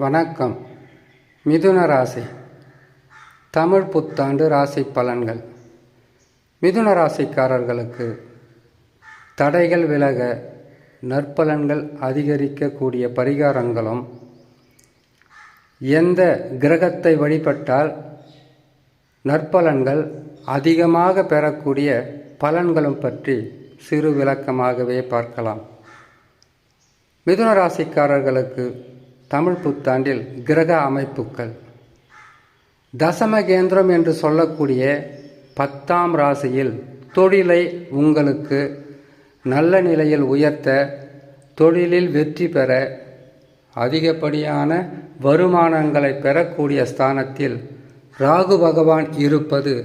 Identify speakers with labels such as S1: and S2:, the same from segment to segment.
S1: வணக்கம். மிதுன ராசி தமிழ் புத்தாண்டு ராசி பலன்கள். மிதுன ராசிக்காரர்களுக்கு தடைகள் விலக நற்பலன்கள் அதிகரிக்கக்கூடிய பரிகாரங்களும், எந்த கிரகத்தை வழிபட்டால் நற்பலன்கள் அதிகமாக பெறக்கூடிய பலன்களும் பற்றி சிறு விளக்கமாகவே பார்க்கலாம். மிதுன ராசிக்காரர்களுக்கு தமிழ் புத்தாண்டில் கிரக அமைப்புகள் தசமகேந்திரம் என்று சொல்லக்கூடிய 10ஆம் ராசியில் தொழிலை உங்களுக்கு நல்ல நிலையில் உயர்த்த, தொழிலில் வெற்றி பெற, அதிகப்படியான வருமானங்களை பெறக்கூடிய ஸ்தானத்தில் ராகு பகவான் இருப்பது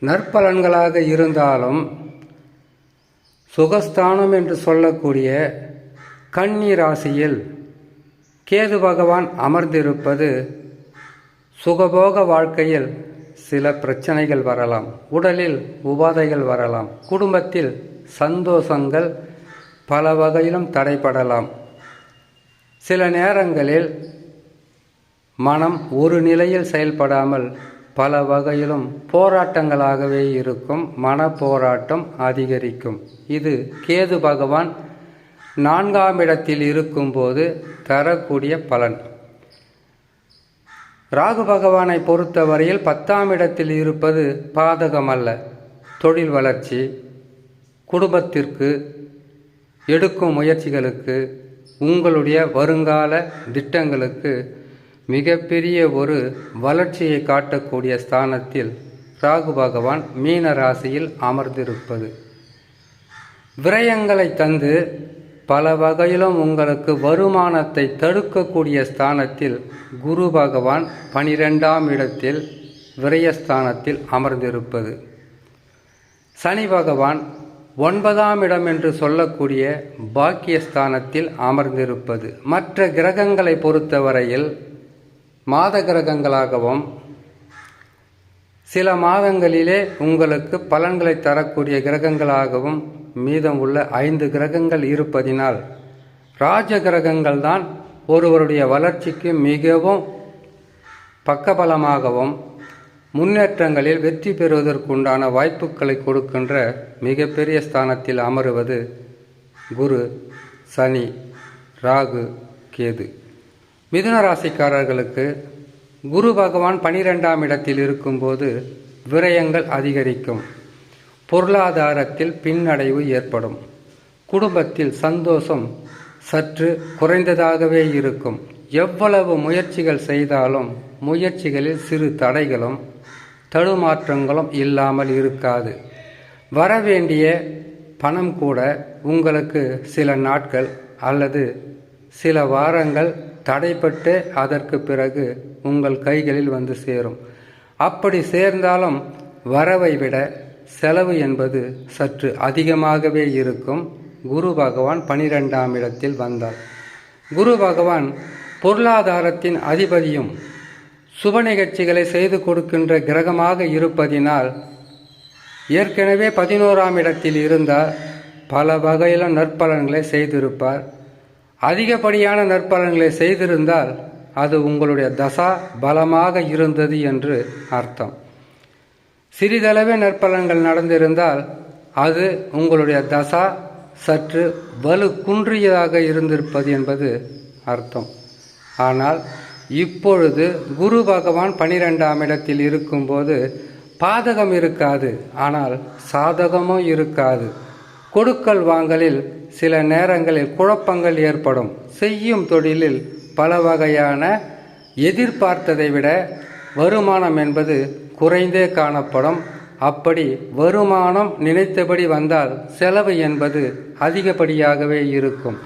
S1: நற்பலன்களாக இருந்தாலும், சுகஸ்தானம் என்று சொல்லக்கூடிய கன்னி ராசியில் கேது பகவான் அமர்ந்திருப்பது சுகபோக வாழ்க்கையில் சில பிரச்சனைகள் வரலாம், உடலில் உபாதைகள் வரலாம், குடும்பத்தில் சந்தோஷங்கள் பல வகையிலும் தடைபடலாம். சில நேரங்களில் மனம் ஒரு நிலையில் செயல்படாமல் பல வகையிலும் போராட்டங்களாகவே இருக்கும். மன போராட்டம் அதிகரிக்கும். இது கேது பகவான் 4ஆம் இடத்தில் இருக்கும்போது தரக்கூடிய பலன். ராகு பகவானை பொறுத்தவரையில் 10ஆம் இடத்தில் இருப்பது பாதகமல்ல. தொழில் வளர்ச்சி, குடும்பத்திற்கு எடுக்கும் முயற்சிகளுக்கு, உங்களுடைய வருங்கால திட்டங்களுக்கு மிகப்பெரிய ஒரு வளர்ச்சியை காட்டக்கூடிய ஸ்தானத்தில் ராகு பகவான் மீன ராசியில் அமர்ந்திருப்பது விரயங்களை தந்து பல வகையிலும் உங்களுக்கு வருமானத்தை தடுக்கக்கூடிய ஸ்தானத்தில் குரு பகவான் 12ஆம் இடத்தில் விரயஸ்தானத்தில் அமர்ந்திருப்பது, சனி பகவான் 9ஆம் இடம் என்று சொல்லக்கூடிய பாக்கியஸ்தானத்தில் அமர்ந்திருப்பது, மற்ற கிரகங்களை பொறுத்தவரையில் மாத கிரகங்களாகவும், சில மாதங்களிலே உங்களுக்கு பலன்களை தரக்கூடிய கிரகங்களாகவும் மீதம் உள்ள 5 கிரகங்கள் இருப்பதினால் ராஜ கிரகங்கள் தான் ஒருவருடைய வளர்ச்சிக்கு மிகவும் பக்கபலமாகவும், முன்னேற்றங்களில் வெற்றி பெறுவதற்குண்டான வாய்ப்புகளை கொடுக்கின்ற மிகப்பெரிய ஸ்தானத்தில் அமருவது குரு, சனி, ராகு, கேது. மிதுன ராசிக்காரர்களுக்கு குரு பகவான் 12ஆம் இடத்தில் இருக்கும்போது விரயங்கள் அதிகரிக்கும். பொருளாதாரத்தில் பின்னடைவு ஏற்படும். குடும்பத்தில் சந்தோஷம் சற்று குறைந்ததாகவே இருக்கும். எவ்வளவு முயற்சிகள் செய்தாலும் முயற்சிகளில் சிறு தடைகளும் தடுமாற்றங்களும் இல்லாமல் இருக்காது. வரவேண்டிய பணம் கூட உங்களுக்கு சில நாட்கள் அல்லது சில வாரங்கள் தடைப்பட்டு அதற்கு பிறகு உங்கள் கைகளில் வந்து சேரும். அப்படி சேர்ந்தாலும் வரவை விட செலவு என்பது சற்று அதிகமாகவே இருக்கும். குரு பகவான் 12ஆம் இடத்தில் வந்தார். குரு பகவான் பொருளாதாரத்தின் அதிபதியும் சுப நிகழ்ச்சிகளை செய்து கொடுக்கின்ற கிரகமாக இருப்பதினால் ஏற்கனவே 11ஆம் இடத்தில் இருந்தால் பல வகையிலும் நற்பலன்களை செய்திருப்பார். அதிகப்படியான நற்பலன்களை செய்திருந்தால் அது உங்களுடைய தசா பலமாக இருந்தது என்று அர்த்தம். சிறிதளவே நற்பலன்கள் நடந்திருந்தால் அது உங்களுடைய தசா சற்று வலு குன்றியதாக இருந்திருப்பது என்பது அர்த்தம். ஆனால் இப்பொழுது குரு பகவான் 12ஆம் இடத்தில் இருக்கும்போது பாதகம் இருக்காது, ஆனால் சாதகமும் இருக்காது. கொடுக்கல் வாங்கலில் சில நேரங்களில் குழப்பங்கள் ஏற்படும். செய்யும் தொழிலில் பல வகையான எதிர்பார்த்ததை விட வருமானம் என்பது குறைந்தே காணப்படும். அப்படி வருமானம் நினைத்தபடி வந்தால் செலவு என்பது அதிகப்படியாகவே இருக்கும்.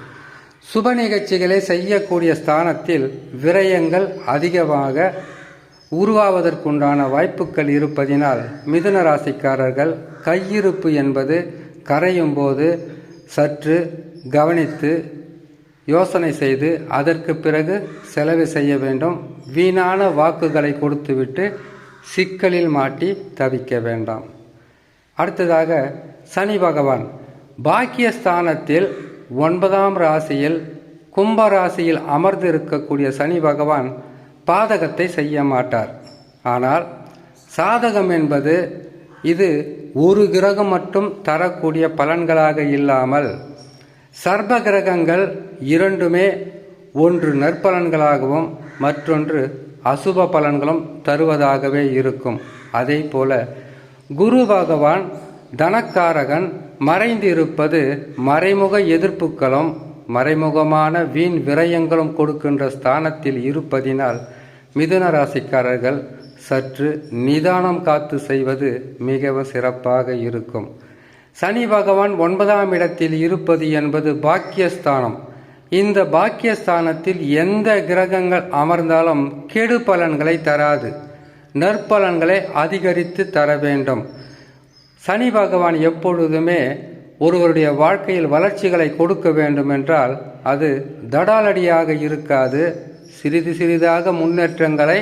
S1: சுப நிகழ்ச்சிகளை செய்யக்கூடிய ஸ்தானத்தில் விரயங்கள் அதிகமாக உருவாவதற்குண்டான வாய்ப்புகள் இருப்பதினால் மிதுன ராசிக்காரர்கள் கையிருப்பு என்பது கரையும் போது சற்று கவனித்து யோசனை செய்து அதற்கு பிறகு செலவு செய்ய வேண்டும். வீணான வாக்குகளை கொடுத்துவிட்டு சிக்கலில் மாட்டி தவிக்க வேண்டாம். அடுத்ததாக சனி பகவான் பாக்கியஸ்தானத்தில் 9ஆம் ராசியில் கும்பராசியில் அமர்ந்து இருக்கக்கூடிய சனி பகவான் பாதகத்தை செய்ய மாட்டார். ஆனால் சாதகம் என்பது இது ஒரு கிரகம் மட்டும் தரக்கூடிய பலன்களாக இல்லாமல் சர்ப கிரகங்கள் இரண்டுமே ஒன்று நற்பலன்களாகவும் மற்றொன்று அசுப பலன்களும் தருவதாகவே இருக்கும். அதே போல குரு பகவான் தனக்காரகன் மறைந்திருப்பது மறைமுக எதிர்ப்புகளும் மறைமுகமான வீண் விரயங்களும் கொடுக்கின்ற ஸ்தானத்தில் இருப்பதினால் மிதுன ராசிக்காரர்கள் சற்று நிதானம் காத்து செய்வது மிகவும் சிறப்பாக இருக்கும். சனி பகவான் 9ஆம் இடத்தில் இருப்பது என்பது பாக்கியஸ்தானம். இந்த பாக்கியஸ்தானத்தில் எந்த கிரகங்கள் அமர்ந்தாலும் கெடு பலன்களை தராது, நற்பலன்களை அதிகரித்து தர வேண்டும். சனி பகவான் எப்பொழுதுமே ஒருவருடைய வாழ்க்கையில் வளர்ச்சிகளை கொடுக்க வேண்டுமென்றால் அது தடாலடியாக இருக்காது, சிறிது சிறிதாக முன்னேற்றங்களை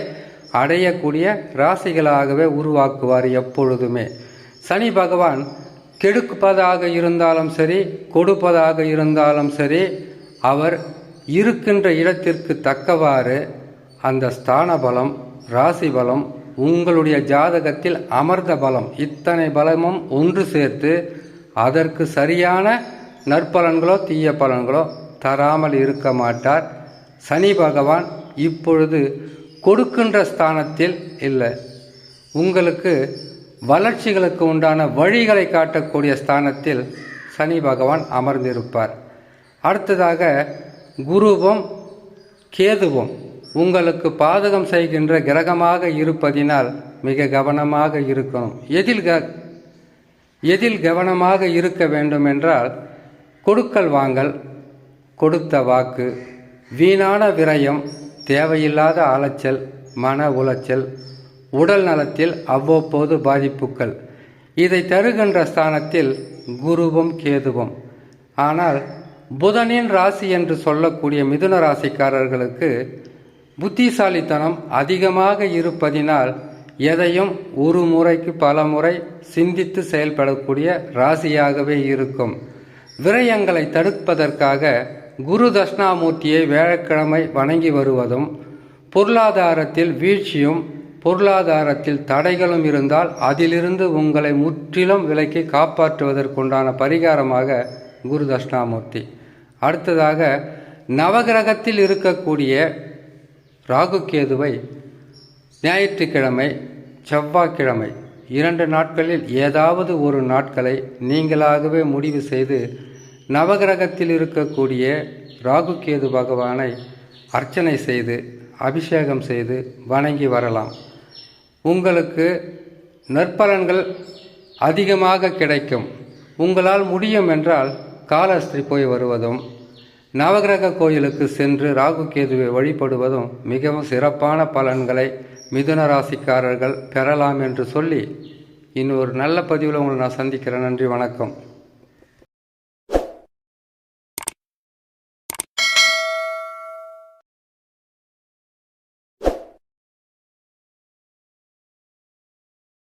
S1: அடையக்கூடிய ராசிகளாகவே உருவாக்குவார் எப்பொழுதுமே. சனி பகவான் கெடுப்பதாக இருந்தாலும் சரி, கொடுப்பதாக இருந்தாலும் சரி, அவர் இருக்கின்ற இடத்திற்கு தக்கவாறு அந்த ஸ்தான பலம், ராசி பலம், உங்களுடைய ஜாதகத்தில் அமர்ந்த பலம், இத்தனை பலமும் ஒன்று சேர்த்து அதற்கு சரியான நற்பலன்களோ தீய பலன்களோ தராமல் இருக்க மாட்டார். சனி பகவான் இப்பொழுது கொடுக்கின்ற ஸ்தானத்தில் இல்லை, உங்களுக்கு வளர்ச்சிகளுக்கு உண்டான வழிகளை காட்டக்கூடிய ஸ்தானத்தில் சனி பகவான் அமர்ந்திருப்பார். அடுத்ததாக குருவும் கேதுவும் உங்களுக்கு பாதகம் செய்கின்ற கிரகமாக இருப்பதினால் மிக கவனமாக இருக்கணும். எதில் கவனமாக இருக்க வேண்டும் என்றால் கொடுக்கல் வாங்கல், கொடுத்த வாக்கு, வீணான விரயம், தேவையில்லாத அலைச்சல், மன உளைச்சல், உடல் நலத்தில் அவ்வப்போது பாதிப்புகள், இதை தருகின்ற ஸ்தானத்தில் குருவும் கேதுவும். ஆனால் புதனின் ராசி என்று சொல்லக்கூடிய மிதுன ராசிக்காரர்களுக்கு புத்திசாலித்தனம் அதிகமாக இருப்பதினால் எதையும் ஒரு முறைக்கு பல முறை சிந்தித்து செயல்படக்கூடிய ராசியாகவே இருக்கும். விரயங்களை தடுப்பதற்காக குரு தட்சிணாமூர்த்தியை வியாழக்கிழமை வணங்கி வருவதும், பொருளாதாரத்தில் வீழ்ச்சியும் பொருளாதாரத்தில் தடைகளும் இருந்தால் அதிலிருந்து உங்களை முற்றிலும் விலக்கி காப்பாற்றுவதற்குண்டான பரிகாரமாக குரு தட்சிணாமூர்த்தி. அடுத்ததாக நவகிரகத்தில் இருக்கக்கூடிய ராகு கேதுவை ஞாயிற்றுக்கிழமை, செவ்வாய்க்கிழமை 2 நாட்களில் ஏதாவது ஒரு நாட்களை நீங்களாகவே முடிவு செய்து நவகிரகத்தில் இருக்கக்கூடிய ராகு கேது பகவானை அர்ச்சனை செய்து அபிஷேகம் செய்து வணங்கி வரலாம். உங்களுக்கு நற்பலன்கள் அதிகமாக கிடைக்கும். உங்களால் முடியும் என்றால் காலஹஸ்தி போய் வருவதும், நவகிரக கோயிலுக்கு சென்று ராகு கேதுவை வழிபடுவதும் மிகவும் சிறப்பான பலன்களை மிதுன ராசிக்காரர்கள் பெறலாம் என்று சொல்லி இன்னொரு நல்ல பதிவில் உங்களை நான் சந்திக்கிறேன். நன்றி, வணக்கம்.